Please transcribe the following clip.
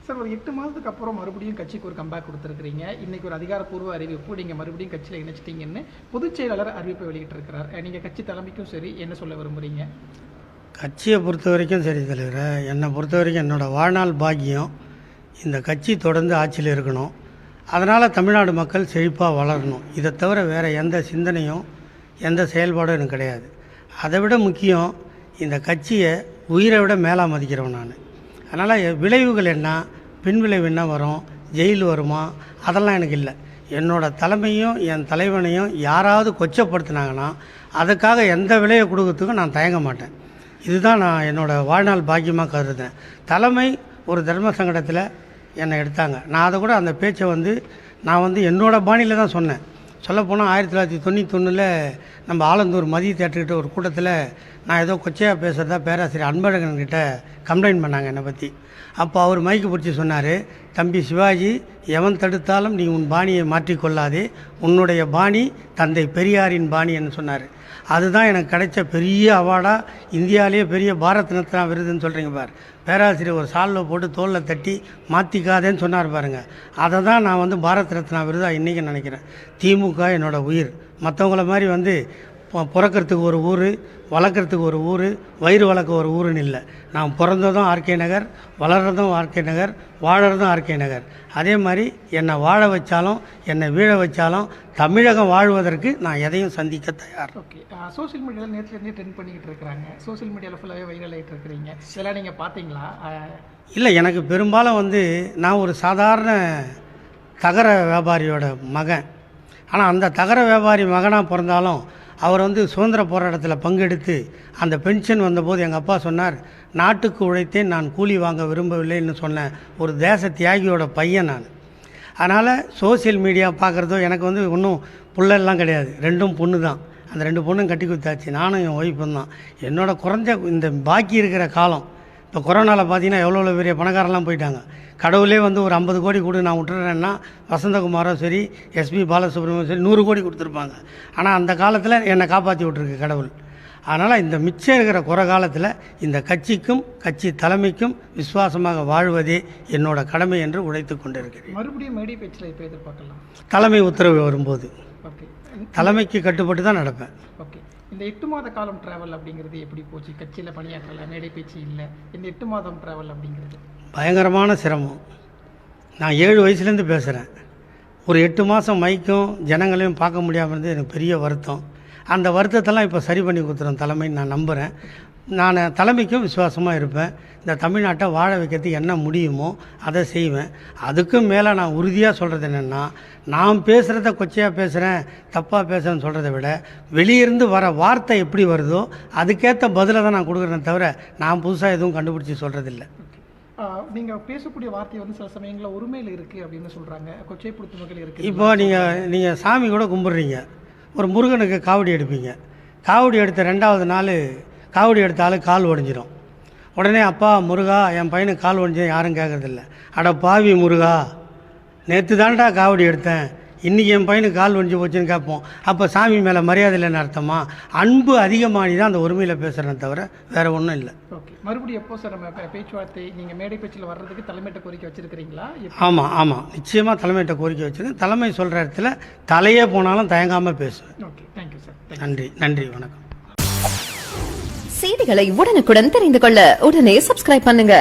Sir ஒரு 8 மாதத்துக்கு அப்புறம் மறுபடியும் கட்சிக்கு ஒரு கம்பேக் கொடுத்துருக்கீங்க. இன்னைக்கு ஒரு அதிகாரப்பூர்வ அறிவிப்பு, நீங்கள் மறுபடியும் கட்சியில் இணைச்சிட்டீங்கன்னு பொதுச் செயலாளர் அறிவிப்பை வெளியிட்டிருக்கிறார். நீங்கள் கட்சி தலைமைக்கும் சரி என்ன சொல்ல விரும்புகிறீங்க? கட்சியை பொறுத்த வரைக்கும் சரி தலைவர், என்னை பொறுத்த வரைக்கும் என்னோடய வாழ்நாள் பாக்கியம் இந்த கட்சி தொடர்ந்து ஆட்சியில் இருக்கணும். அதனால் தமிழ்நாடு மக்கள் செழிப்பாக வளரணும். இதை தவிர வேறு எந்த சிந்தனையும் எந்த செயல்பாடும் எனக்கு கிடையாது. அதை விட முக்கியம், இந்த கட்சியை உயிரை விட மேலாக மதிக்கிறவன் நான். அதனால் விளைவுகள் என்ன, பின்விளைவு என்ன வரும், ஜெயில் வருமா, அதெல்லாம் எனக்கு இல்லை. என்னோடய தலைமையும் என் தலைவனையும் யாராவது கொச்சப்படுத்தினாங்கன்னா அதுக்காக எந்த விலையை கொடுக்கறதுக்கும் நான் தயங்க மாட்டேன். இதுதான் நான் என்னோடய வாழ்நாள் பாக்கியமாக கருதுறேன். தலைமை ஒரு தர்ம சங்கடத்தில் என்னை எடுத்தாங்க. நான் அதை கூட அந்த பேச்சை நான் என்னோடய பாணியில் தான் சொன்னேன். சொல்லப்போனால் 1991 நம்ம ஆலந்தூர் மதிய தேட்டர்கிட்ட ஒரு கூட்டத்தில் நான் ஏதோ கொச்சையாக பேசுகிறதா பேராசிரியர் அன்பழகன்கிட்ட கம்ப்ளைண்ட் பண்ணாங்க என்னை பற்றி. அப்போ அவர் மைக்கு பிடிச்சி சொன்னார், தம்பி சிவாஜி, எவன் தடுத்தாலும் நீ உன் பாணியை மாற்றிக்கொள்ளாதே, உன்னுடைய பாணி தந்தை பெரியாரின் பாணின்னு சொன்னார். அதுதான் எனக்கு கிடைச்ச பெரிய அவார்டாக, இந்தியாவிலேயே பெரிய பாரத் ரத்னா விருதுன்னு சொல்கிறீங்க பார். பேராசிரியர் ஒரு சாலில் போட்டு தோளில் தட்டி மாற்றிக்காதேன்னு சொன்னார் பாருங்கள். அதை தான் நான் பாரத் ரத்னா விருதாக இன்றைக்கி நினைக்கிறேன். திமுக என்னோடய உயிர். மற்றவங்கள மாதிரி பிறக்கிறதுக்கு ஒரு ஊர், வளர்க்குறதுக்கு ஒரு ஊர், வயிறு வளர்க்க ஒரு ஊருன்னு இல்லை. நான் பிறந்ததும் ஆர்கே நகர், வளர்கிறதும் ஆர்கே நகர், வாழறதும் ஆர்கே நகர். அதே மாதிரி என்னை வாழ வச்சாலும் என்னை வீழ வச்சாலும் தமிழகம் வாழ்வதற்கு நான் எதையும் சந்திக்க தயார். ஓகே, சோசியல் மீடியாவில் நேற்றுலேருந்தே ட்ரெண்ட் பண்ணிக்கிட்டு இருக்கிறாங்க. சோசியல் மீடியாவில் ஃபுல்லாகவே வைரல் ஆகிட்டு இருக்கிறீங்க. இதெல்லாம் நீங்கள் பார்த்தீங்களா? இல்லை, எனக்கு பெரும்பாலும் நான் ஒரு சாதாரண தகர வியாபாரியோட மகன். ஆனால் அந்த தகர வியாபாரி மகனாக பிறந்தாலும் அவர் சுதந்திர போராட்டத்தில் பங்கெடுத்து அந்த பென்ஷன் வந்தபோது எங்கள் அப்பா சொன்னார், நாட்டுக்கு உழைத்தேன், நான் கூலி வாங்க விரும்பவில்லைன்னு சொன்ன ஒரு தேச தியாகியோட பையன் நான். அதனால் சோசியல் மீடியா பார்க்குறதோ எனக்கு ஒன்றும் புள்ளெல்லாம் கிடையாது. 2 பொண்ணு தான். அந்த 2 பொண்ணும் கட்டி கொடுத்தாச்சு. நானும் என் ஒய்ஃபும் தான். என்னோட குறைஞ்ச இந்த பாக்கி இருக்கிற காலம், இப்போ கொரோனாவில் பார்த்தீங்கன்னா எவ்வளோ பெரிய பணக்காரெல்லாம் போயிட்டாங்க. கடவுளே ஒரு 50 கோடி கொடு நான் விட்டுறேன்னா வசந்தகுமாரோ சரி, எஸ்பி பாலசுப்ரமணியம் சரி 100 கோடி கொடுத்துருப்பாங்க. ஆனால் அந்த காலத்தில் என்னை காப்பாற்றி விட்டுருக்கு கடவுள். அதனால் இந்த மிச்சம் இருக்கிற குறை காலத்தில் இந்த கட்சிக்கும் கட்சி தலைமைக்கும் விசுவாசமாக வாழ்வதே என்னோட கடமை என்று உழைத்து கொண்டிருக்கிறேன். மறுபடியும் மேடை பேச்சில் இப்போ எதிர்பார்க்கலாம். தலைமை உத்தரவு வரும்போது ஓகே, தலைமைக்கு கட்டுப்பட்டு தான் நடப்பேன். ஓகே, இந்த 8 மாத காலம் ட்ராவல் அப்படிங்கிறது எப்படி போச்சு? கட்சியில் பணியாற்றலை, மேடை பேச்சு இல்லை, இந்த 8 மாதம் ட்ராவல் அப்படிங்கிறது பயங்கரமான சிரமம். நான் 7 வயசுலேருந்து பேசுகிறேன். ஒரு 8 மாதம் மைக்கும் ஜனங்களையும் பார்க்க முடியாமல் இருந்தது எனக்கு பெரிய வருத்தம். அந்த வருத்தத்தெல்லாம் இப்போ சரி பண்ணி கொடுத்துறோம் தலைமைன்னு நான் நம்புகிறேன். நான் தலைமைக்கும் விசுவாசமாக இருப்பேன். இந்த தமிழ்நாட்டை வாழ வைக்கிறதுக்கு என்ன முடியுமோ அதை செய்வேன். அதுக்கும் மேலே நான் உறுதியாக சொல்கிறது என்னென்னா, நான் பேசுகிறத கொச்சையாக பேசுகிறேன், தப்பாக பேசுகிறேன்னு சொல்கிறத விட வெளியிருந்து வர வார்த்தை எப்படி வருதோ அதுக்கேற்ற பதிலை தான் நான் கொடுக்குறேன் தவிர நான் புதுசாக எதுவும் கண்டுபிடிச்சி சொல்கிறதில்ல. நீங்கள் பேசக்கூடிய வார்த்தை சில சமயங்களில் உரிமையில் இருக்குது அப்படின்னு சொல்கிறாங்க, கொச்சைப்படுத்தும் வகையில் இருக்குது. இப்போ நீங்கள் சாமி கூட கும்பிட்றீங்க, ஒரு முருகனுக்கு காவடி எடுப்பீங்க. காவடி எடுத்த 2வது நாள் காவடி எடுத்த ஆள் கால் உடஞ்சிரும். உடனே அப்பா முருகா என் பையனுக்கு கால் உடஞ்சி யாரும் கேட்குறதில்ல. அட பாவி முருகா, நேற்று தான்டா காவடி எடுத்தேன், இன்றைக்கி என் பையனுக்கு கால் ஒழிஞ்சு போச்சுன்னு கேட்போம். அப்போ சாமி மேலே மரியாதை இல்லைன்னு அர்த்தமா? அன்பு அதிகமானி தான் அந்த உரிமையில் பேசுகிறேன் தவிர வேறு ஒன்றும் இல்லை. ஓகே, மறுபடியும் எப்போ சார் நம்ம பேச்சுவார்த்தை நீங்கள் மேடை பேச்சில் வர்றதுக்கு தலைமையிட்ட கோரிக்கை வச்சுருக்கிறீங்களா? ஆமாம், நிச்சயமாக தலைமையிட்ட கோரிக்கை வச்சுருக்கேன். தலைமை சொல்கிற இடத்துல தலையே போனாலும் தயங்காமல் பேசுவேன். Okay, thank you sir. நன்றி, வணக்கம். செய்திகளை உடனுக்குடன் தெரிந்து கொள்ள உடனே சப்ஸ்கிரைப் பண்ணுங்க.